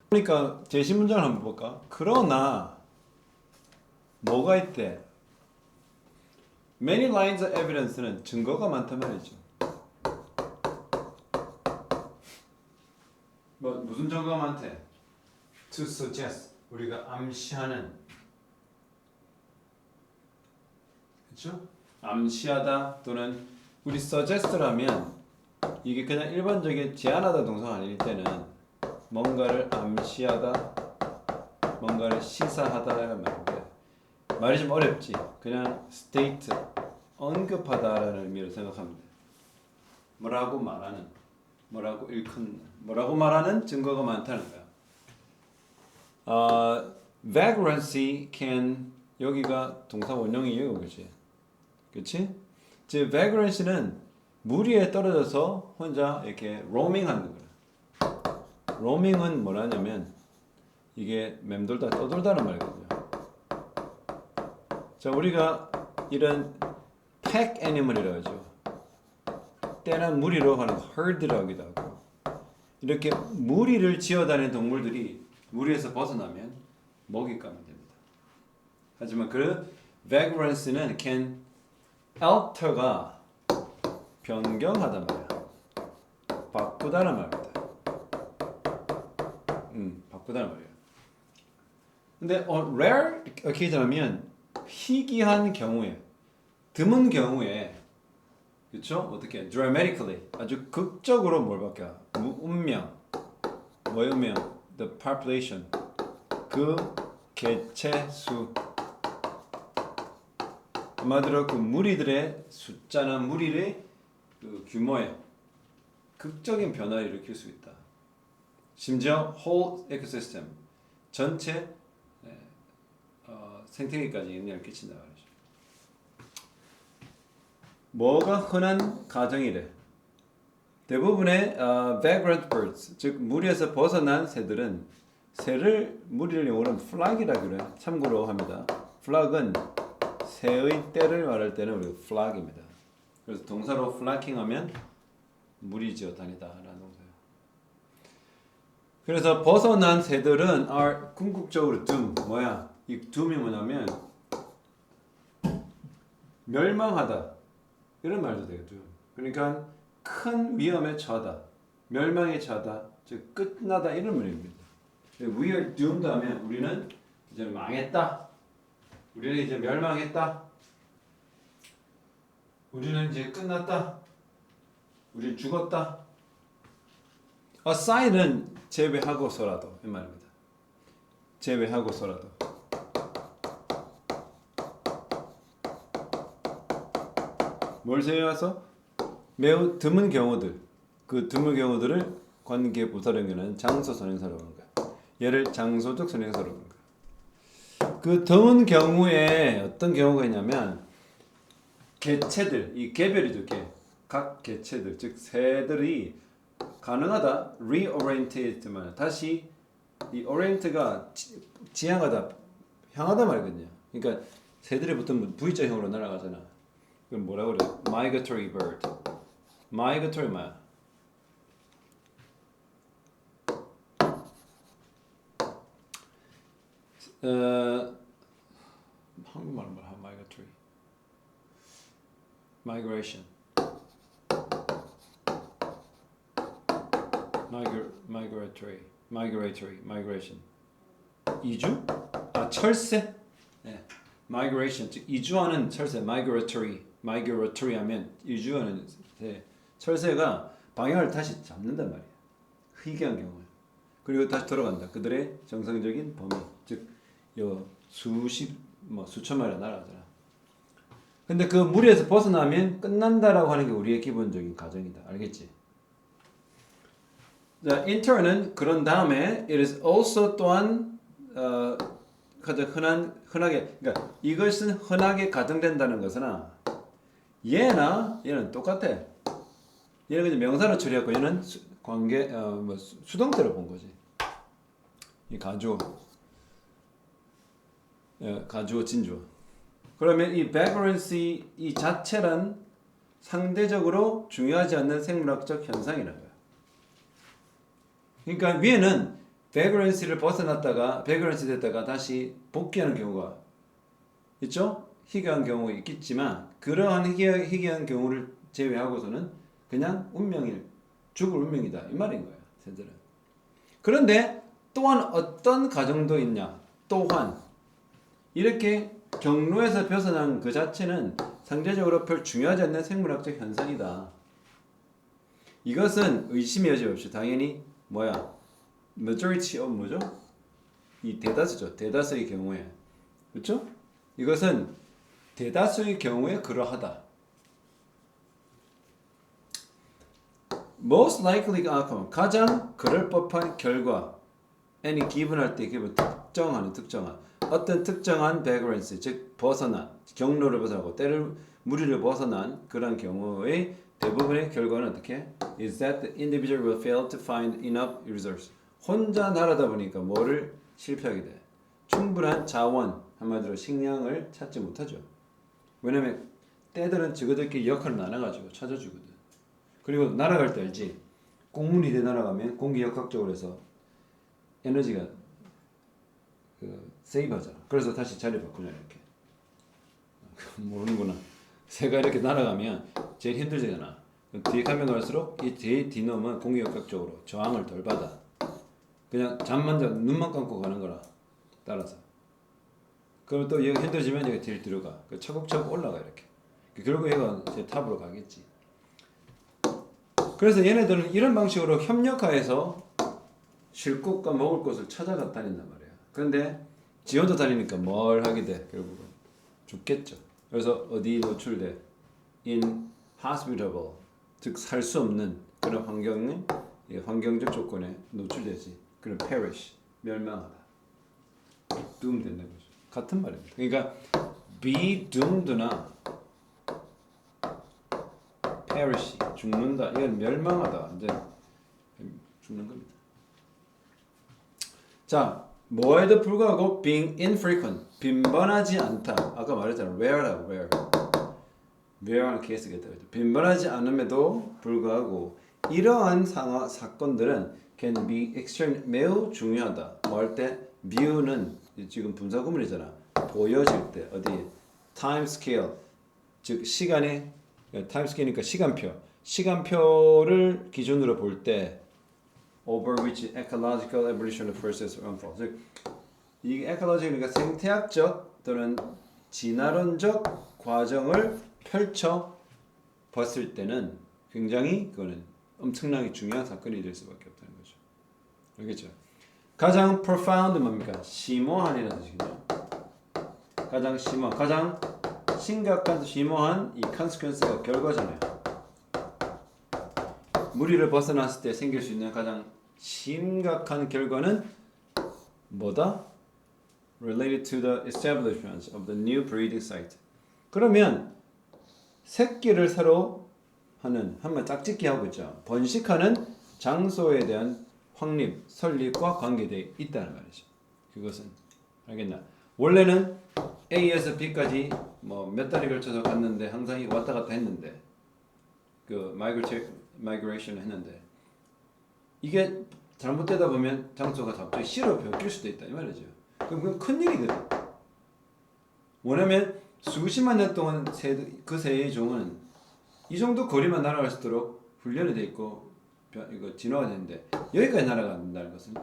그러니까 제시 문장을 한번 볼까? 그러나 뭐가 있대? Many lines of evidence는 증거가 많단 말이죠. 뭐 무슨 증거가 많대? To suggest 우리가 암시하는, 그렇죠? 암시하다 또는 우리 suggest라면 이게 그냥 일반적인 제안하다 동사가 아닐 때는 뭔가를 암시하다, 뭔가를 시사하다라는 말인데 말이 좀 어렵지. 그냥 state, 언급하다라는 의미로 생각하면 돼. 뭐라고 말하는, 뭐라고 일컫는, 뭐라고 말하는 증거가 많다는 거야. Vagrancy can, 여기가 동사 원형이에요, 그렇지? 그렇지? 즉 vagrancy는 물 위에 떨어져서 혼자 이렇게 roaming하는 거야. roaming은 뭐라냐면 이게 맴돌다 떠돌다는 말이거든요. 자, 우리가 이런 pack animal이라고 하죠. 때는 무리로 하는 herd라고 하기도 하고, 이렇게 무리를 지어다니는 동물들이 무리에서 벗어나면 먹잇감이 됩니다. 하지만 그 vagrancy는 can alter가 변경하단 말이야. 바꾸다는 말입니다. 바꾸다는 말이야. 근데 rare occasion하면 희귀한 경우에, 드문 경우에, 그렇죠? 어떻게? dramatically, 아주 극적으로 뭘 바뀌어? 운명, 뭐의 운명? the population, 그 개체 수. 한마디로 그 무리들의 숫자나 무리의 그 규모에 극적인 변화를 일으킬 수 있다. 심지어 whole ecosystem, 전체 생태계까지 영향을 끼친다 말이죠. 뭐가 흔한 가정이래? 대부분의 vagrant birds, 즉 무리에서 벗어난 새들은 새를 무리를 영어로 flock이라고 그래요. 참고로 합니다. flock은 새의 떼를 말할 때는 우리가 flock입니다. 그래서 동사로 flocking-하면 무리지어 다니다라는 동사예요. 그래서 벗어난 새들은 are 궁극적으로 doomed. 뭐야? 이 doom이 뭐냐면 멸망하다 이런 말도 돼요. doom. 그러니까 큰 위험에 처하다, 멸망에 처하다, 즉 끝나다 이런 의미입니다. We are doomed 하면 우리는 이제 망했다. 우리는 이제 멸망했다. 우리는 이제 끝났다. 우리는 죽었다. aside는 제외하고서라도 이 말입니다. 제외하고서라도. 뭘 제외해서? 매우 드문 경우들, 그 드문 경우들을 관계 부사로 연결하는 장소 선행사로 하는 거야. 얘를 장소적 선행사로 하는 거야. 그 드문 경우에 어떤 경우가 있냐면 개체들, 이 개별이죠, 개. 각 개체들, 즉 새들이 가능하다, reoriente만 다시 이 orient가 지향하다, 향하다 말이거든요. 그러니까 새들이 보통 V자형으로 날아가잖아. 그럼 뭐라고 그래? Migratory bird. Migratory 뭐야? 한국말은 뭐야? Migratory. Migration. Migration. 이주? 아, 철새? 네. Migration, 즉 이주하는 철새. Migratory 하면 이주하는 새. 철새가 방향을 다시 잡는단 말이야. 희귀한 경우에. 그리고 다시 돌아간다. 그들의 정상적인 범위, 즉 수천 마리가 날아가잖아. 근데 그 무리에서 벗어나면 끝난다라고 하는 게 우리의 기본적인 가정이다. 알겠지? 자, intern은 그런 다음에 it is also 또한 가장 흔하게, 그러니까 이것은 흔하게 가정된다는 것은 얘는 똑같아. 얘는 그냥 명사로 처리했고 얘는 관계 수동태로 본 거지. 이 가주어, 가주어 진주어. 그러면 이 vagrancy 이 자체란 상대적으로 중요하지 않는 생물학적 현상이라는 거야. 그러니까 위에는 vagrancy를 벗어났다가 vagrancy 됐다가 다시 복귀하는 경우가 있죠? 희귀한 경우가 있겠지만 그러한 희귀한 경우를 제외하고서는 그냥 죽을 운명이다 이 말인 거예요. 새들은. 그런데 또한 어떤 가정도 있냐? 또한 이렇게 경로에서 벗어난 그 자체는 상대적으로 별 중요하지 않는 생물학적 현상이다. 이것은 의심의 여지 없이 당연히 majority of 뭐죠? 이 대다수죠. 대다수의 경우에 그렇죠? 이것은 대다수의 경우에 그러하다. Most likely outcome 가장 그럴 법한 결과 any given 할 때 기분 특정한 어떤 특정한 vagrancy 즉 벗어난 경로를 벗어나고 때를 무리를 벗어난 그런 경우의 대부분의 결과는 어떻게? Is that the individual will fail to find enough resources. 혼자 날아다 보니까 뭐를 실패하게 돼? 충분한 자원 한마디로 식량을 찾지 못하죠. 왜냐면 떼들은 저거들끼리 역할을 나눠가지고 찾아주거든. 그리고 날아갈 때 알지? 공문이 돼 날아가면 공기 역학적으로 해서 에너지가 세이브하잖아. 그래서 다시 자리 바꾸냐 이렇게. 모르는구나. 새가 이렇게 날아가면 제일 힘들잖아. 뒤에 가면 갈수록 이 제일 뒤놈은 공기 역학적으로 저항을 덜 받아. 그냥 잠만 자 눈만 감고 가는 거라 따라서. 그럼 또 얘가 힘들어지면 얘가 제일 들어가. 차곡차곡 올라가 이렇게. 결국 얘가 제 탑으로 가겠지. 그래서 얘네들은 이런 방식으로 협력하여서 쉴 곳과 먹을 곳을 찾아가 다닌단 말이야. 그런데 지 혼자 다니니까 뭘 하게 돼? 결국은 죽겠죠. 그래서 어디 노출돼? inhospitable, 즉 살 수 없는 그런 환경적 조건에 노출되지. 그럼 perish, 멸망하다. doom 된다는 거죠. 같은 말입니다. 그러니까 be doomed나 perish, 죽는다. 이건 멸망하다. 이제 죽는 겁니다. 자, 뭐에도 불구하고 being infrequent, 빈번하지 않다. 아까 말했잖아. rare라고, rare. rare한 케이스겠다. 빈번하지 않음에도 불구하고 이러한 사건들은 can be extreme, 매우 중요하다. 뭐 할 때? view는 지금 분사 구문이잖아. 보여질 때 어디? time scale, 즉 시간의 time scale니까 시간표를 기준으로 볼 때 over which ecological evolution process unfolds. 즉, 이 ecological, 그러니까 생태학적 또는 진화론적 과정을 펼쳐 봤을 때는 굉장히 그거는 엄청나게 중요한 사건이 될 수밖에 없다는 거죠. 알겠죠? 가장 profound 뭡니까? 심오한이라는 뜻이죠. 가장 심오한, 가장 심각한 심오한 이 consequence가 결과잖아요. 무리를 벗어났을 때 생길 수 있는 가장 심각한 결과는 뭐다? Related to the establishment of the new breeding site. 그러면 새끼를 새로 하는 한번 짝짓기 하고 있죠. 번식하는 장소에 대한 확립, 설립과 관계되어 있다는 말이죠. 그것은 알겠나? 원래는 A에서 B까지 뭐 몇 달에 걸쳐서 갔는데 항상 왔다 갔다 했는데 그 마이그레이션을 했는데 이게 잘못되다 보면 장소가 갑자기 C로 바뀔 수도 있다 이 말이죠. 그럼 그건 큰 일이거든. 뭐냐면 수십만 년 동안 그 새의 종은 이 정도 거리만 날아갈 수 있도록 훈련이 돼 있고 이거 진화가 되는데 여기까지 날아간다는 것은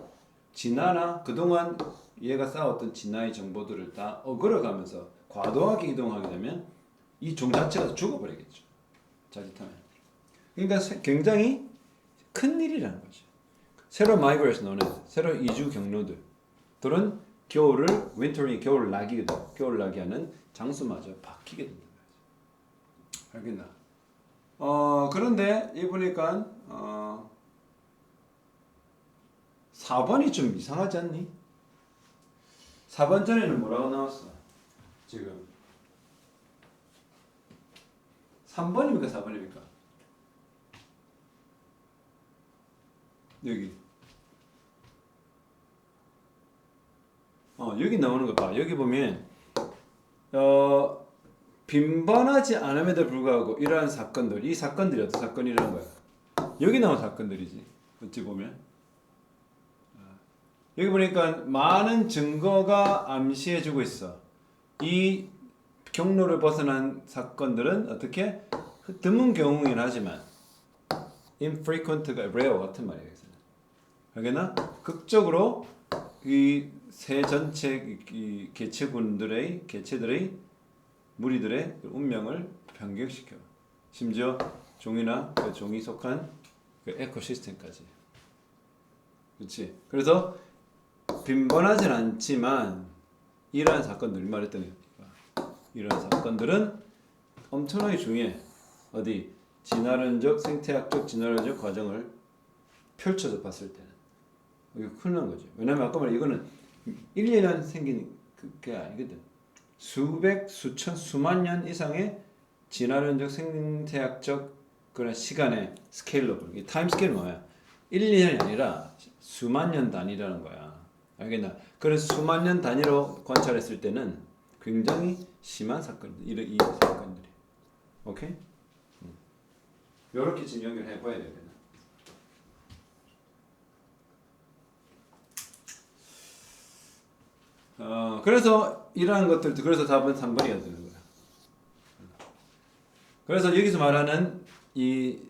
진화나 그동안 얘가 쌓았던 진화의 정보들을 다 어그러가면서 과도하게 이동하게 되면 이 종 자체가 죽어버리겠죠. 자칫하면. 그러니까 굉장히 큰 일이라는 거죠. 새로 마이그레이션 오는 새로 이주 경로들은 겨울을 윈터링 겨울 나기거든. 겨울 나기하는 장소마저 바뀌게 된다는 거죠. 알겠나? 그런데 이 보니까 4번이 좀 이상하지 않니? 4번 전에는 뭐라고 나왔어? 지금 3번입니까 4번입니까? 여기 여기 나오는 거 봐. 여기 보면 빈번하지 않음에도 불구하고 이러한 사건들, 이 사건들이 어떤 사건이라는 거야? 여기 나온 사건들이지. 어찌 보면 여기 보니까 많은 증거가 암시해주고 있어. 이 경로를 벗어난 사건들은 어떻게 드문 경우이긴 하지만 infrequent가 rare 같은 말이에요. 알겠나? 극적으로 이 새 전체 이 개체들의 무리들의 운명을 변경시켜. 심지어 종이나 그 종이 속한 그 에코시스템까지. 그렇지? 그래서 빈번하진 않지만 이러한 사건들 말했더니 이러한 사건들은 엄청나게 중요해. 어디 진화론적 생태학적 진화론적 과정을 펼쳐서 봤을 때는 이게 큰일 난 거지. 왜냐면 아까 말한 이거는 1, 2년 생긴 그게 아니거든. 수백, 수천, 수만 년 이상의 진화론적 생태학적 그런 시간의 스케일로 이 타임 스케일은 뭐야? 1, 2년이 아니라 수만 년 단위라는 거야. 알겠나? 그런 수만 년 단위로 관찰했을 때는 굉장히 심한 사건들, 이 사건들이. 오케이? 이렇게 지금 연결해 봐야 되겠네. 그래서 이러한 것들도 그래서 답은 3번이어야 되는 거야. 그래서 여기서 말하는 이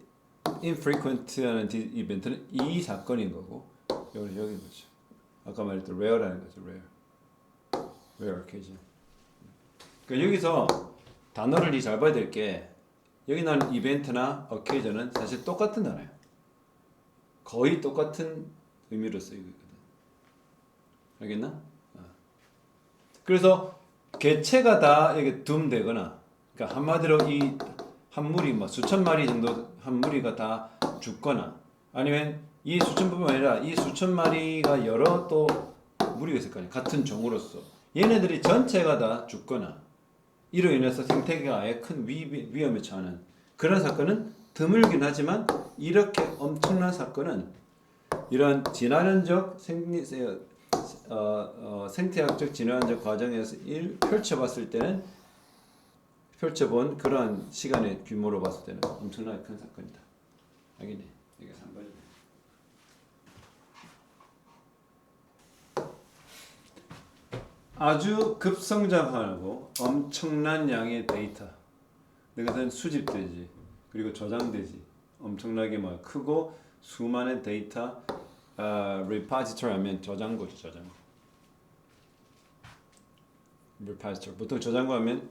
infrequent라는 이벤트는 이 사건인 거고 여기 거죠. 아까 말했던 rare라는 거죠. rare occasion. 그러니까 여기서 단어를 잘 봐야 될 게 여기 나오는 이벤트나 occasion은 사실 똑같은 단어예요. 거의 똑같은 의미로 쓰이고 있거든. 알겠나? 그래서 개체가 다 이게 둠되거나, 그러니까 한마디로 이 한 무리 뭐 수천 마리 정도 한 무리가 다 죽거나, 아니면 이 수천뿐만 아니라 이 수천 마리가 여러 또 무리가 있을 거 아니야. 같은 종으로서 얘네들이 전체가 다 죽거나 이로 인해서 생태계가 아예 큰 위험에 처하는 그런 사건은 드물긴 하지만 이렇게 엄청난 사건은 이런 진화론적 생태학적 진화론적 과정에서 펼쳐봤을 때는 펼쳐본 그러한 시간의 규모로 봤을 때는 엄청나게 큰 사건이다. 알겠니? 이게 3번이다. 아주 급성장하고 엄청난 양의 데이터. 이것은 수집되지. 그리고 저장되지. 엄청나게 막 크고 수많은 데이터 repository 하면 저장고죠. 저장고. repository. 보통 저장고 하면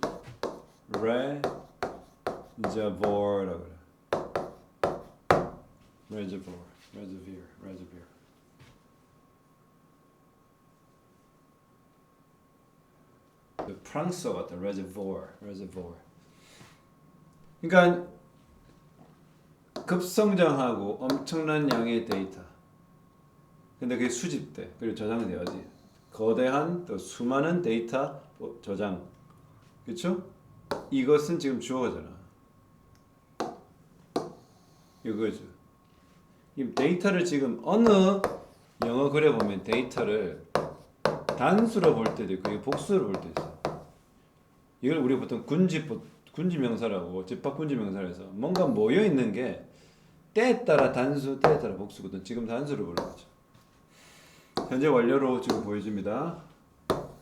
reservoir라고 그래. reservoir. 프랑스어 같다. reservoir. 그러니까 급성장하고 엄청난 양의 데이터. 근데 그게 수집돼. 그리고 저장돼 어디? 거대한 또 수많은 데이터 저장. 그렇죠? 이것은 지금 주어잖아. 이거죠. 이 데이터를 지금 어느 영어 글에 보면 데이터를 단수로 볼 때도 있고 복수로 볼 때도 있어. 이걸 우리 보통 군지 명사라고 집합 군지 명사에서 뭔가 모여 있는 게 때에 따라 단수, 때에 따라 복수거든. 지금 단수로 보는 거죠. 현재 완료로 지금 보여줍니다.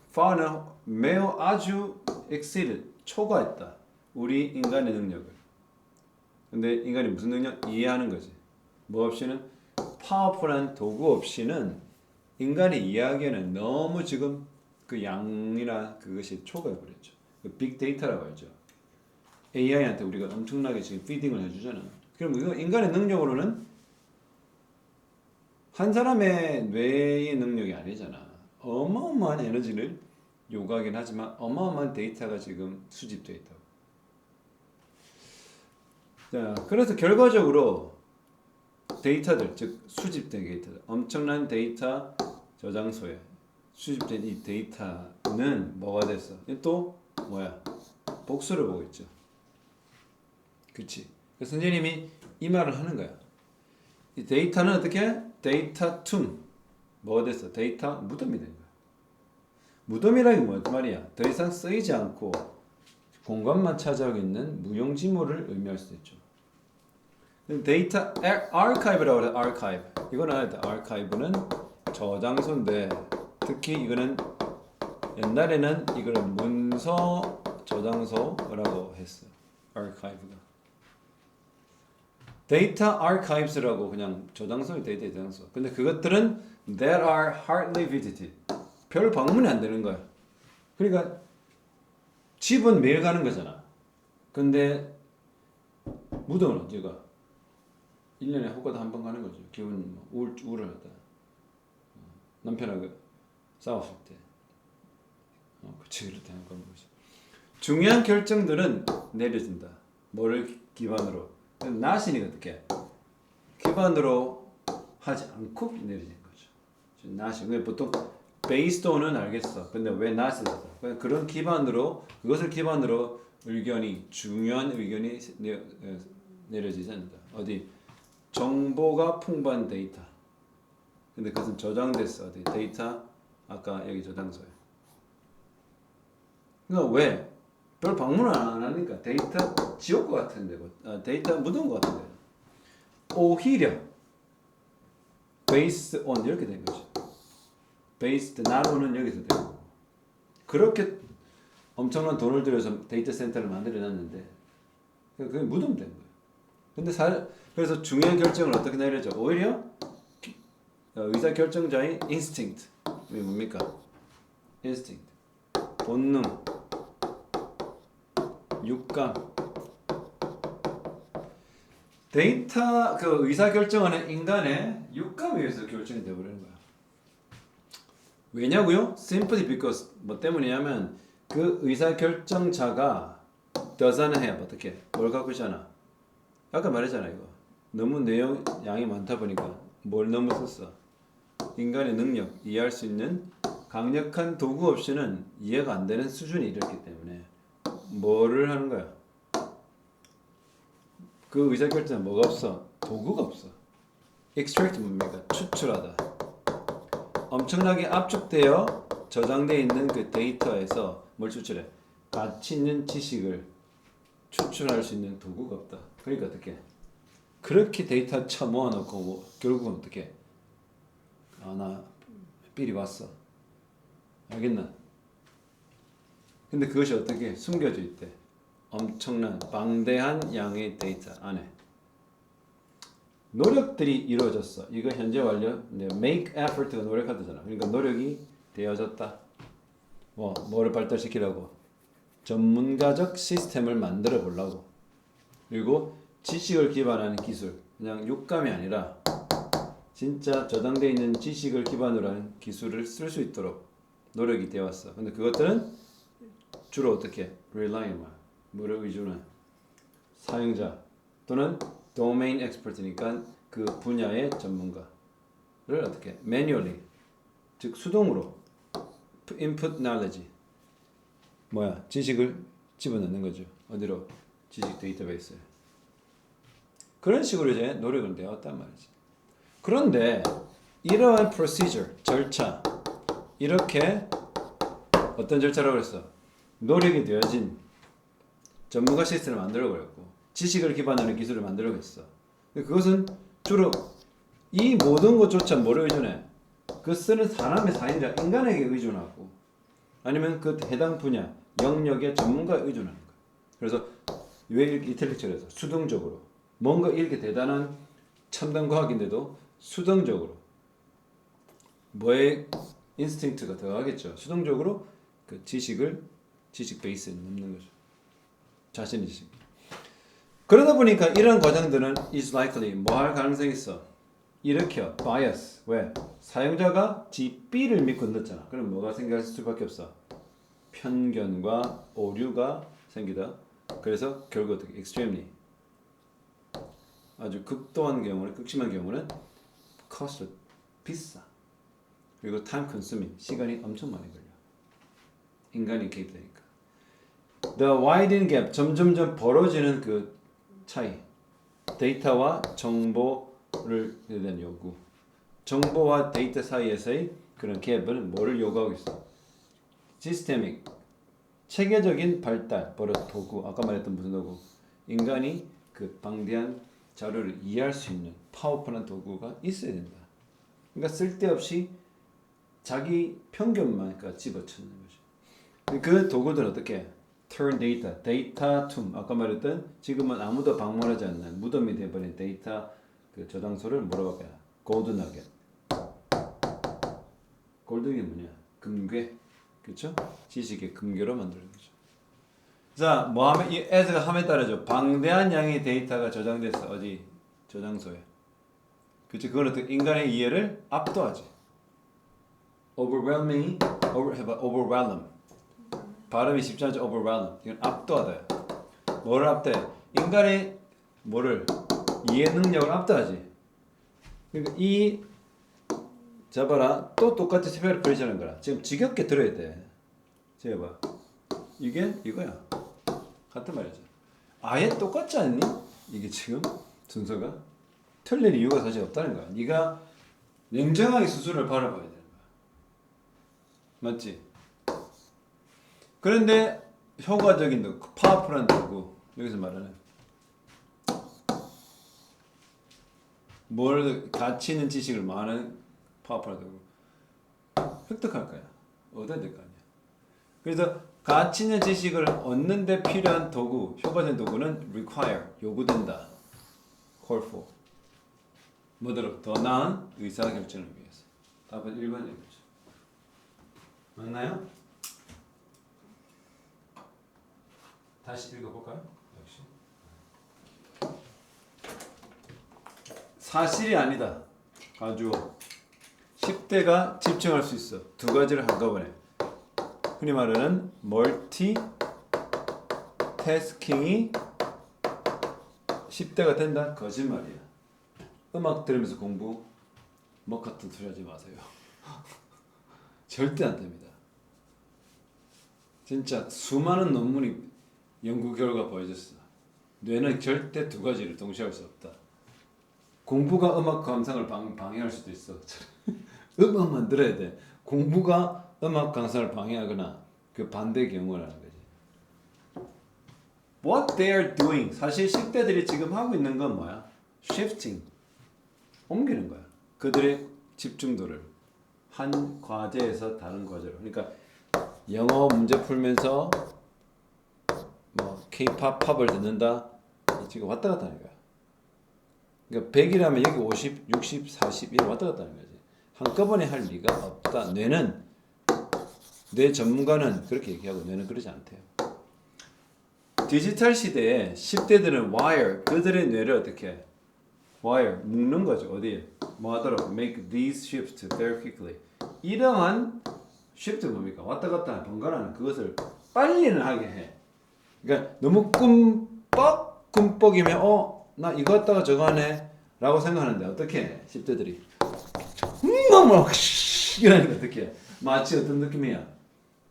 far는 매우 아주 exceed 초과했다. 우리 인간의 능력을. 근데 인간이 무슨 능력? 이해하는 거지. 뭐 없이는 파워풀한 도구 없이는 인간이 이해하기에는 너무 지금 그 양이나 그것이 초과해 버렸죠. 그 빅데이터라고 하죠. AI한테 우리가 엄청나게 지금 피딩을 해주잖아. 그럼 이거 인간의 능력으로는 한 사람의 뇌의 능력이 아니잖아. 어마어마한 에너지를 요구하긴 하지만 어마어마한 데이터가 지금 수집되어 있다고. 자, 그래서 결과적으로 데이터들, 즉 수집된 데이터들, 엄청난 데이터 저장소에 수집된 이 데이터는 뭐가 됐어? 또 뭐야? 복수를 보고 있죠. 그치? 그래서 선생님이 이 말을 하는 거야. 이 데이터는 어떻게? 데이터 툼. 뭐가 됐어? 데이터 무덤이 된 거야. 무덤이라는 게 뭐야? 그 말이야. 더 이상 쓰이지 않고 공간만 차지하고 있는 무용지물을 의미할 수도 있죠. 데이터 아카이브라고 해요. 아카이브. 이거는 아카이브는 저장소인데 특히 이거는 옛날에는 이거를 문서 저장소라고 했어요. archive가. 데이터 archives라고 그냥 저장소의 데이터 저장소. 근데 그것들은 that are hardly visited. 별 방문이 안 되는 거야. 그러니까 집은 매일 가는 거잖아. 근데 무덤은 언제가? 1년에 혹가도 한 번 가는 거죠. 기분 우울하다. 남편하고 싸웠을 때. 그치, 그렇다 한 거는 거죠. 중요한 결정들은 내려진다. 뭐를 기반으로? not이니까 어떻게? 기반으로 하지 않고 내려지는 거죠. not이. 근데 보통 based on은 알겠어. 근데 왜 not을 써? 그런 기반으로, 그것을 기반으로 중요한 의견이 내려지지 않는다. 어디? 정보가 풍부한 데이터. 근데 그것은 저장됐어. 어디? 데이터, 아까 여기 저장소에. 그러니까 왜? 별 방문을 안 하니까 데이터 지옥 것 같은데, 데이터 묻은 것 같은데. 오히려 based on 이렇게 된 거죠. based not on은 여기서 되고. 그렇게 엄청난 돈을 들여서 데이터 센터를 만들어 놨는데 그게 무덤된 거예요. 근데 그래서 중요한 결정을 어떻게 내려져? 오히려 의사 결정자의 instinct. 이게 뭡니까? instinct. 본능. 육감. 데이터 그 의사 결정하는 인간의 육감에 의해서 결정이 되어 버리는 거야. 왜냐고요? Simply because 뭐 때문이냐면 그 의사 결정자가 doesn't have 어떻게 뭘 갖고 있잖아. 아까 말했잖아 이거. 너무 내용 양이 많다 보니까 뭘 너무 썼어. 인간의 능력 이해할 수 있는 강력한 도구 없이는 이해가 안 되는 수준이 이렇기 때문에 뭐를 하는 거야? 그 의사 결정자 뭐가 없어? 도구가 없어. extract 뭡니까? 추출하다. 엄청나게 압축되어 저장되어 있는 그 데이터에서 뭘 추출해? 가치 있는 지식을 추출할 수 있는 도구가 없다. 그러니까 어떻게? 그렇게 데이터 쳐모아놓고 뭐 결국은 어떻게? 나 삘이 왔어. 알겠나? 근데 그것이 어떻게 숨겨져 있대? 엄청난 방대한 양의 데이터 안에 노력들이 이루어졌어. 이거 현재 완료. make effort가 노력하다잖아. 그러니까 노력이 되어졌다. 뭐를 발달시키려고? 전문가적 시스템을 만들어 보려고. 그리고 지식을 기반한 기술. 그냥 육감이 아니라 진짜 저장되어 있는 지식을 기반으로 한 기술을 쓸 수 있도록 노력이 되었어. 근데 그것들은 주로 어떻게? rely on 뭐를 의존한? 사용자 또는 domain expert니까 그 분야의 전문가를 어떻게? manually 즉 수동으로 input knowledge 지식을 집어넣는 거죠. 어디로? 지식 데이터베이스에. 그런 식으로 이제 노력은 되었단 말이지. 그런데 이러한 procedure, 절차 이렇게 어떤 절차라고 그랬어? 노력이 되어진 전문가 시스템을 만들어 버렸고 지식을 기반으로 기술을 만들어 했어. 그것은 주로 이 모든 것조차 뭐를 의존해? 그 쓰는 사람의 사인자 인간에게 의존하고 아니면 그 해당 분야 영역의 전문가에 의존하는 거야. 그래서 왜 이렇게 인텔렉츄얼해서 수동적으로 뭔가 이렇게 대단한 첨단 과학인데도 수동적으로 뭐의 인스팅트가 들어가겠죠. 수동적으로 그 지식 베이스에 넣는 거죠. 자신의 지식. 그러다 보니까 이런 과정들은 is likely 뭐 할 가능성이 있어? 일으켜 bias. 왜? 사용자가 B를 믿고 넣었잖아. 그럼 뭐가 생길 수밖에 없어? 편견과 오류가 생기다. 그래서 결국 어떻게? extremely 아주 극도한 경우는 극심한 경우는 cost 비싸. 그리고 time consuming 시간이 엄청 많이 걸려. 인간이 개입되니까. The widening gap 점점점 벌어지는 그 차이. 데이터와 정보를 대한 요구. 정보와 데이터 사이에서의 그런 갭은 뭐를 요구하고 있어? 시스테믹 체계적인 발달, 버릇, 도구. 아까 말했던 무슨 도구? 인간이 그 방대한 자료를 이해할 수 있는 파워풀한 도구가 있어야 된다. 그러니까 쓸데없이 자기 편견만 집어넣는 거죠. 그 도구들은 어떻게? turn data, data tomb. 아까 말했던 지금은 아무도 방문하지 않는 무덤이 되어버린 데이터 그 저장소를 뭐라고 할까요? 골든 너겟. 골든이 뭐냐? 금괴. 그렇죠? 지식의 금괴로 만드는 거죠. 자, 뭐 하면 이 as가 함에 따라서 방대한 양의 데이터가 저장됐어. 어디? 저장소에. 그렇죠? 그건 어떻게 인간의 이해를 압도하지. overwhelm. 발음이 쉽지 않죠. overwhelm. 이건 압도하다. 뭐를 압도해? 인간의 뭐를 이해 능력을 압도하지. 그러니까 이 잡아라. 또 똑같이 스페셜 프레이션인 거라. 지금 지겹게 들어야 돼. 제가 봐. 이게 이거야. 같은 말이죠. 아예 똑같지 않니? 이게 지금 순서가 틀릴 이유가 사실 없다는 거야. 네가 냉정하게 수술을 바라봐야 되는 거야. 맞지? 그런데 효과적인 도구, 파워풀한 도구, 여기서 말하는 뭘 가치 있는 지식을 많은 파워풀한 도구 획득할 거야. 얻어야 될 거 아니야. 그래서 가치 있는 지식을 얻는 데 필요한 도구, 효과적인 도구는 require, 요구된다. call for. 뭐더러 더 나은 의사결정을 위해서. 답은 1번이겠죠. 맞나요? 다시 읽어볼까요? 역시 사실이 아니다. 가주어 10대가 집중할 수 있어. 두 가지를 한꺼번에. 흔히 말하는 멀티태스킹이 10대가 된다? 거짓말이야. 음악 들으면서 공부 뭐 같은 소리 하지 마세요. 절대 안 됩니다. 진짜 수많은 논문이 연구 결과 보여줬어. 뇌는 절대 두 가지를 동시에 할 수 없다. 공부가 음악 감상을 방해할 수도 있어. 음악만 들어야 돼. 공부가 음악 감상을 방해하거나 그 반대 경우라는 거지. What they are doing. 사실 10대들이 지금 하고 있는 건 뭐야? Shifting. 옮기는 거야. 그들의 집중도를 한 과제에서 다른 과제로. 그러니까 영어 문제 풀면서 뭐 K-pop 팝을 듣는다. 지금 왔다 갔다 하는 거야. 그러니까 100이라면 여기 50, 60, 40 이렇게 왔다 갔다 하는 거지. 한꺼번에 할 리가 없다. 뇌 전문가는 그렇게 얘기하고 뇌는 그러지 않대요. 디지털 시대에 10대들은 wire, 그들의 뇌를 어떻게 해? wire, 묶는 거죠. 어디에? 뭐 하더라고? Make these shifts very quickly. 이러한 shift 뭡니까? 왔다 갔다 번갈아는 그것을 빨리는 하게 해. 그러니까 너무 꿈뻑이면 나 이거 했다가 저거 하네 라고 생각하는데 어떻게 해? 10대들이 막 이러니까 어떻게 해? 마치 어떤 느낌이야?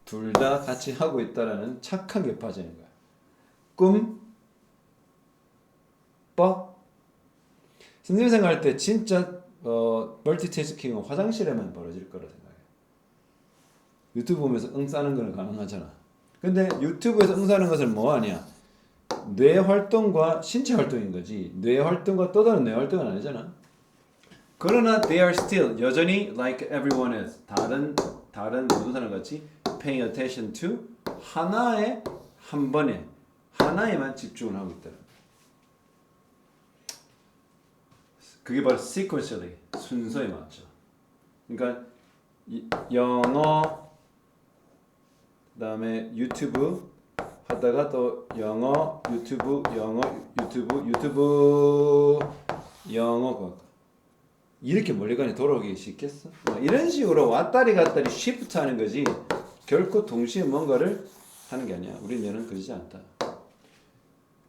둘 다 같이 하고 있다라는 착하게 빠지는 거야. 선생님 생각할 때 진짜 멀티태스킹은 화장실에만 벌어질 거라 생각해. 유튜브 보면서 응 싸는 거는 가능하잖아. 근데 유튜브에서 응 싸는 것을 뭐 하냐? 뇌 활동과 신체 활동인 거지. 뇌 활동과 또 다른 뇌 활동은 아니잖아. 그러나 they are still 여전히 like everyone else 다른 모든 사람 같이 paying attention to 한 번에 하나에만 집중을 하고 있다. 그게 바로 sequentially 순서에 맞죠. 그러니까 영어 그다음에 유튜브 하다가 또 영어 유튜브 영어 이렇게 멀리까지 돌아오기 쉽겠어? 이런 식으로 왔다리 갔다리 쉬프트 하는 거지 결코 동시에 뭔가를 하는 게 아니야. 우리 뇌는 그러지 않다.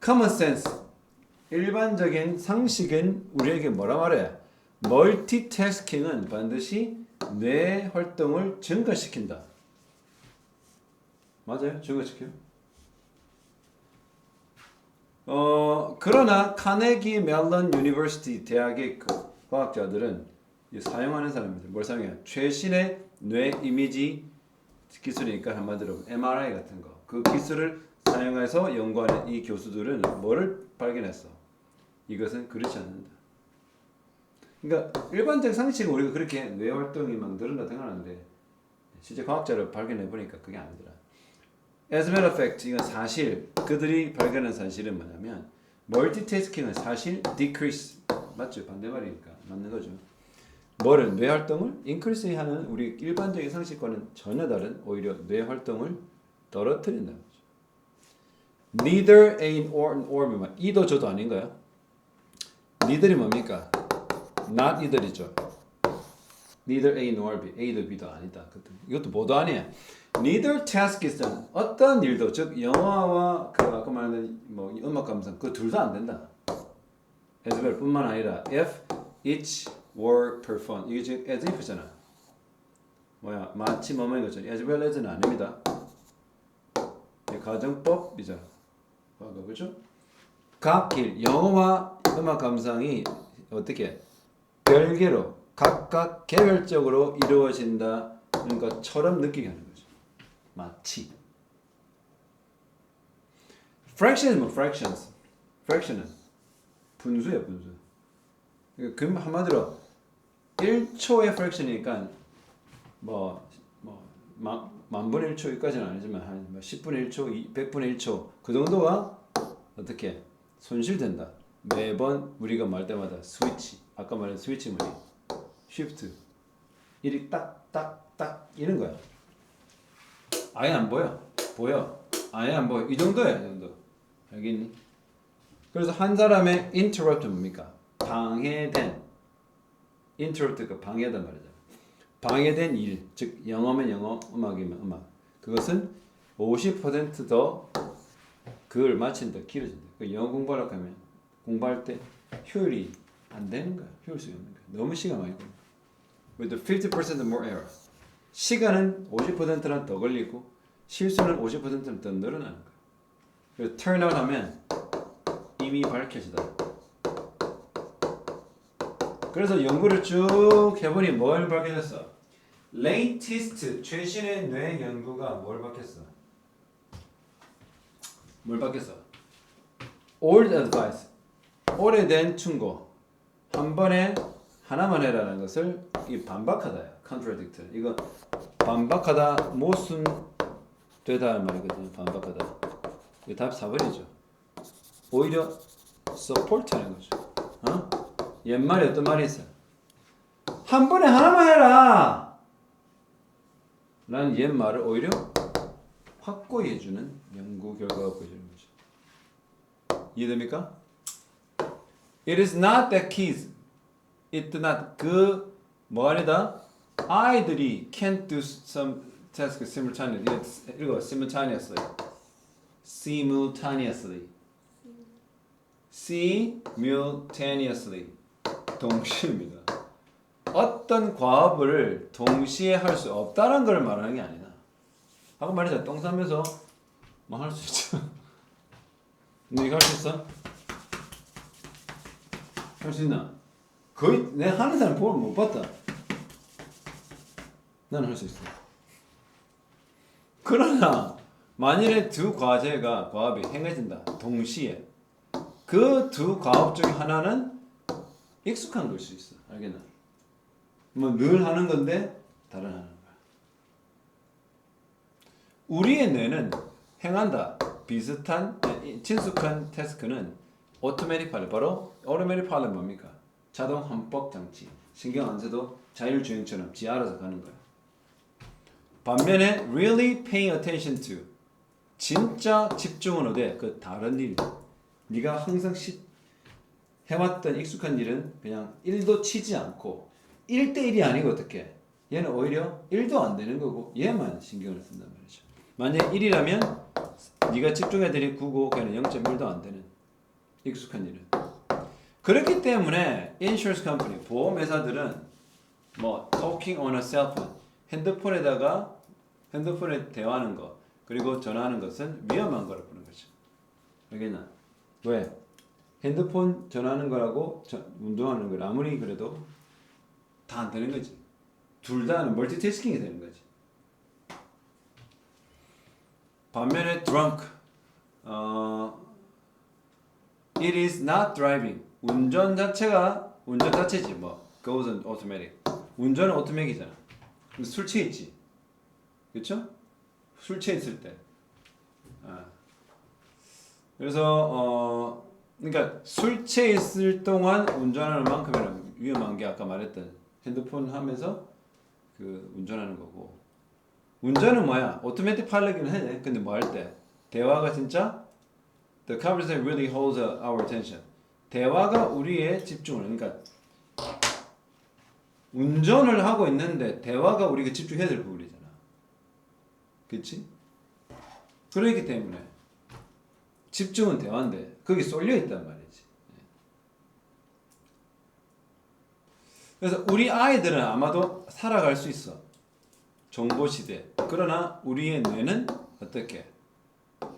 common sense 일반적인 상식은 우리에게 뭐라 말해? 멀티태스킹은 반드시 뇌 활동을 증가시킨다. 맞아요? 증가시켜요? 그러나 카네기 멜론 유니버시티 대학의 과학자들은 사용하는 사람들 뭘 사용해요? 최신의 뇌 이미지 기술이니까 한마디로 MRI 같은 거. 그 기술을 사용해서 연구하는 이 교수들은 뭐를 발견했어? 이것은 그렇지 않는다. 그러니까 일반적 상식은 우리가 그렇게 뇌 활동이 막 늘어난다 생각하는데 실제 과학자로 발견해 보니까 그게 아니더라. As a matter of fact, 이건 사실 그들이 발견한 사실은 뭐냐면 멀티태스킹은 사실 decrease 맞죠? 반대말이니까 맞는 거죠. 뭐를 뇌 활동을 increase 하는 우리 일반적인 상식과는 전혀 다른 오히려 뇌 활동을 떨어뜨린다는 거죠. Neither A or B 이도 저도 아닌가요? neither이 뭡니까? not either이죠. Neither A nor B, A도 B도 아니다. 이것도 뭐도 아니야. Neither task is done. 어떤 일도 즉 영화와 그 아까 말한 뭐 음악 감상 그 둘 다 안 된다. as well뿐만 아니라 if each were performed 이게 지금 as if잖아. 뭐야 마치 뭐뭐인 것처럼 as well as는 아닙니다. 가정법이죠. 그렇죠? 각 길 영어와 음악 감상이 어떻게 별개로 각각 개별적으로 이루어진다는 것처럼 느끼게 하는 거죠. 마치. fraction은 뭐 fractions. fraction은 분수예요, 분수. 그 한마디로 1초의 fraction이니까 만분의 1초까지는 아니지만 한 10분의 1초, 100분의 1초 그 정도가 어떻게 손실된다. 매번 우리가 말 때마다 스위치, 아까 말한 스위치 무늬, 쉬프트, 일이 딱딱딱 이런 거야. 아예 안 보여. 보여. 아예 안 보여. 이 정도야, 이 정도. 알겠니? 그래서 한 사람의 interrupt는 뭡니까? 방해된. interrupt가 방해하단 말이죠. 방해된 일, 즉 영어면 영어, 음악이면 음악. 그것은 50% 더 그걸 마친다, 길어진다. 그 영어 공부하려고 하면 공부할 때 효율이 안 되는 거야. 효율성이 없는 거야. 너무 시간 많이 걸려. With 50% more error. 시간은 50%는 더 걸리고 실수는 50%는 더 늘어나는 거야. 그래서 turn on 하면 이미 밝혀지다. 그래서 연구를 쭉 해보니 뭘 밝혀졌어? latest 최신의 뇌 연구가 뭘 밝혔어? 뭘 밝혔어? old advice 오래된 충고 한 번에 하나만 해라는 것을 이 반박하다야. contradict 이거 반박하다 모순 되다는 말이거든요. 반박하다. 이거 답 4번이죠. 오히려 support하는 거죠. 옛말에 어떤 말이 있어요? 한 번에 하나만 해라! 라는 옛말을 오히려 확고히해주는 연구 결과가 보여주는 거죠. 이해됩니까? It is not that kids, it did not, 뭐 아니다? 아이들이 can't do some task simultaneously. 읽어, simultaneously. simultaneously. simultaneously. 동시입니다. 어떤 과업을 동시에 할 수 없다는 걸 말하는 게 아니다. 아까 말했잖아. 똥 싸면서 뭐 할 수 있죠. 근데 이거 할 수 있어? 할 수 있나? 거의 내 하는 사람 보면 못 봤다. 나는 할 수 있어. 그러나 만일에 두 과업이 행해진다. 동시에 그 두 과업 중 하나는 익숙한 걸 수 있어. 알겠나? 뭐 늘 하는 건데 다른 하는 거야. 우리의 뇌는 행한다. 비슷한 친숙한 태스크는 오토매틱 파일럿 바로 오토매틱 파일럿 뭡니까? 자동 헌법 장치. 신경 안 써도 자율주행처럼 지 알아서 가는 거야. 반면에 really paying attention to 진짜 집중은 어디에? 그 다른 일. 네가 항상 해왔던 익숙한 일은 그냥 1도 치지 않고 1대1이 아니고 어떻게? 얘는 오히려 1도 안 되는 거고 얘만 신경을 쓴단 말이죠. 만약에 1이라면 네가 집중해야 되는 9고 걔는 0.1도 안 되는 익숙한 일은. 그렇기 때문에 insurance company, 보험회사들은 뭐 talking on a cell phone, 핸드폰에 대화하는 거 그리고 전화하는 것은 위험한 거라고 보는 거죠. 알겠나? 왜? 핸드폰 전화하는 거라고 운동하는 거 아무리 그래도 다 안 되는 거지. 둘 다는 멀티태스킹이 되는 거지. 반면에 drunk, it is not driving. 운전 자체지 뭐 goes on automatic. 운전은 오토매틱이잖아. 근데 술 취했지. 그렇죠? 술 취해 있을 때. 아. 그래서 그러니까 술 취해 있을 동안 운전하는 만큼이나 위험한 게 아까 말했던 핸드폰 하면서 그 운전하는 거고. 운전은 뭐야? 오토매틱 파일럿이긴 해. 근데 뭐 할 때? 대화가 진짜 the conversation really holds our attention. 대화가 우리의 집중을 그러니까 운전을 하고 있는데 대화가 우리가 집중해야 될 부분이잖아. 그렇지? 그렇기 때문에 집중은 대화인데 거기 쏠려 있단 말이지. 그래서 우리 아이들은 아마도 살아갈 수 있어. 정보 시대. 그러나 우리의 뇌는 어떻게?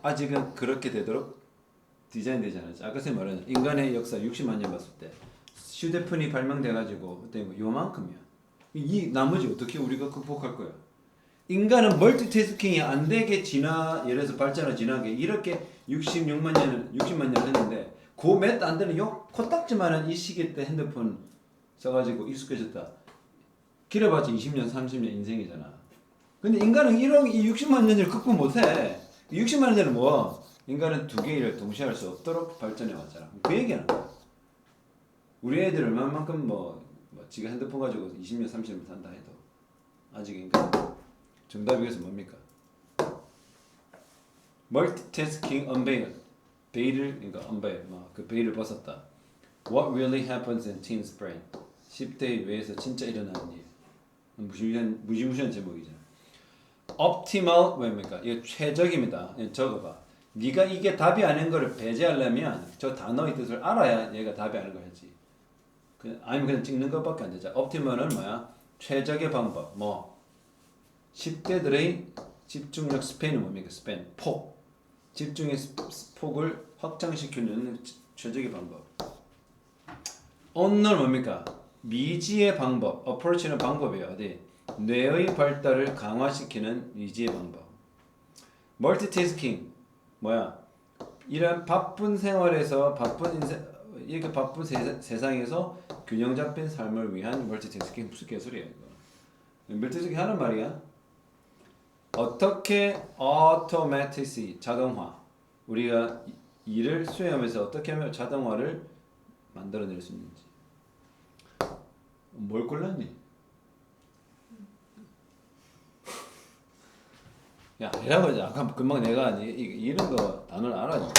아직은 그렇게 되도록 디자인되지 않았지. 아까 선생님 말한 인간의 역사 60만 년 봤을 때 휴대폰이 발명돼가지고 그때 뭐 요만큼이야. 이 나머지 어떻게 우리가 극복할 거야? 인간은 멀티태스킹이 안 되게 예를 들어서 발전을 지나게 이렇게 60만 년을 했는데 그 몇 안 되는 요 코딱지만한 이 시기 때 핸드폰 써가지고 익숙해졌다. 길어봤자 20년, 30년 인생이잖아. 근데 인간은 이런 이 60만 년을 극복 못해. 60만 년은 뭐? 인간은 두 개의 일을 동시에 할 수 없도록 발전해 왔잖아. 그 얘기하는 거야. 우리 애들 얼마만큼 지가 핸드폰 가지고 20년, 30년 산다 해도 아직 인간 정답이 그래서 뭡니까? Multitasking unveiled. 베일을 그러니까 unveil 그 베일을 벗었다. What really happens in teens brain? 10대의 뇌에서 진짜 일어나는 일. 무시무시한 제목이잖아. Optimal 뭡니까? 이거 최적입니다. 적어봐. 네가 이게 답이 아닌 거를 배제하려면 저 단어의 뜻을 알아야 얘가 답이 아닌 걸 하지. 아니면 그냥 찍는 것밖에 안 되죠. 옵티멀은 뭐야? 최적의 방법. 10대들의 집중력 스팬은 뭡니까? 스팬, 폭. 집중의 폭을 확장시키는 최적의 방법. 언어는 뭡니까? 미지의 방법. approach는 방법이에요. 어디? 뇌의 발달을 강화시키는 미지의 방법. 멀티태스킹 뭐야? 이런 바쁜 생활에서 이렇게 바쁜 세상에서 균형 잡힌 삶을 위한 멀티태스킹 무슨 개소리야 이거. 멀티태스킹 하는 말이야. 어떻게 automaticity 자동화 우리가 일을 수행하면서 어떻게 하면 자동화를 만들어낼 수 있는지. 뭘 골랐니? 야, 이라고 하자. 금방 내가 이런 거 단어를 알아.